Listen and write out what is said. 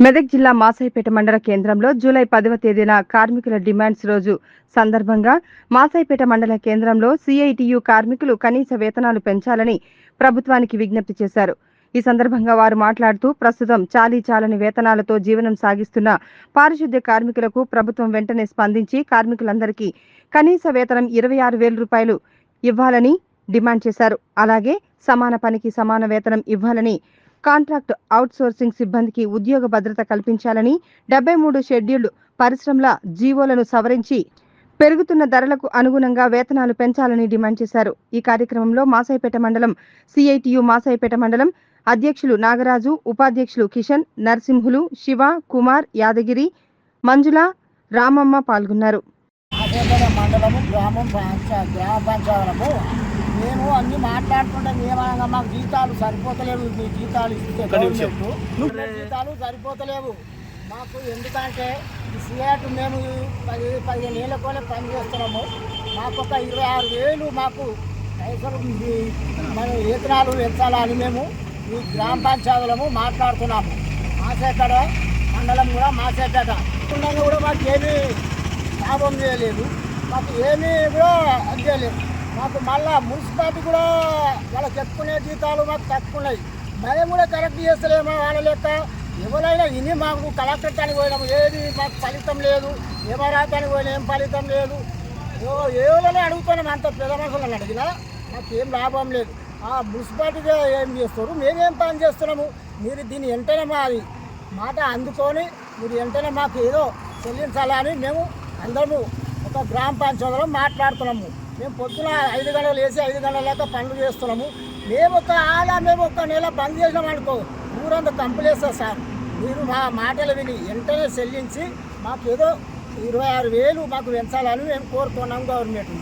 మెదక్ జిల్లా మాసాయిపేట మండల కేంద్రంలో జూలై 10వ తేదీన కార్మికుల డిమాండ్స్ రోజు సందర్భంగా మాసాయిపేట మండల కేంద్రంలో సిఐటియు కార్మికులు కనీస వేతనాలు పెంచాలని ప్రభుత్వానికి విజ్ఞప్తి చేశారు. ఈ సందర్భంగా వారు మాట్లాడుతూ ప్రస్తుతం చాలని వేతనాలతో జీవనం సాగిస్తున్న పారిశుద్ధ్య కార్మికులకు ప్రభుత్వం వెంటనే స్పందించి కార్మికులందరికీ కనీస వేతనం 26,000 రూపాయలు ఇవ్వాలని డిమాండ్ చేశారు. అలాగే సమాన పనికి సమాన వేతనం ఇవ్వాలని, కాంట్రాక్ట్ అవుట్సోర్సింగ్ సిబ్బందికి ఉద్యోగ భద్రత కల్పించాలని, 73 షెడ్యూల్డ్ పరిశ్రమల జీవోలను సవరించి పెరుగుతున్న ధరలకు అనుగుణంగా వేతనాలు పెంచాలని డిమాండ్ చేశారు. ఈ కార్యక్రమంలో మాసాయిపేట మండలం సిఐటియు మాసాయిపేట మండలం అధ్యక్షులు నాగరాజు, ఉపాధ్యక్షులు కిషన్, నరసింహులు, శివ, కుమార్, యాదగిరి, మంజుల, రామమ్మ పాల్గొన్నారు. మేము అన్ని మాట్లాడుకుంటే ఏమనగా మాకు జీతాలు సరిపోతలేవు. మీ జీతాలు ఇస్తే జీతాలు సరిపోతలేవు మాకు. ఎందుకంటే ఈ సియాట్ మేము 15 ఏళ్ళకోలే పని చేస్తున్నాము. మాకు ఒక 26,000 మాకు పైసలు మన వేతనాలు పెంచాలని మేము ఈ గ్రామ పంచాయతీలము మాట్లాడుతున్నాము. మాసేపేట మండలం కూడా మాసేపేట కూడా మాకు ఏమీ లాభం చేయలేదు. మాకు ఏమీ కూడా చేయలేదు. మాకు మళ్ళా మున్సిపాలిటీ కూడా వాళ్ళకి చెప్పుకునే జీతాలు మాకు తక్కువ ఉన్నాయి. మేము కూడా కరెక్ట్ చేస్తలేమో వాళ్ళ లెక్క. ఎవరైనా ఇని మాకు కలెక్టర్ దానికి పోయినాము, ఏది మాకు ఫలితం లేదు. ఏమరాతానికి పోయినా ఏం ఫలితం లేదు. ఎవరైనా అడుగుతున్నాం, అంత పెద్ద మనుషులను అడిగినా మాకు ఏం లాభం లేదు. ఆ మున్సిపాలిటీగా ఏం చేస్తారు, మేమేం పని చేస్తున్నాము. మీరు దీన్ని వెంటనే మాది మాట అందుకొని మీరు వెంటనే మాకు ఏదో చెల్లించాలని మేము అందరము ఒక గ్రామ పంచాయతీలో మాట్లాడుతున్నాము. మేము పొద్దున 5 గంటలు వేసి 5 గంటల దాకా పనులు చేస్తున్నాము. మేము ఒక నెల బంద్ చేసినాం అనుకో, ఊరంతా కంపెలేస్తారు సార్. మీరు మా మాటలు విని వెంటనే చెల్లించి మాకు ఏదో 26,000 మాకు పెంచాలని మేము కోరుతున్నాం గవర్నమెంట్.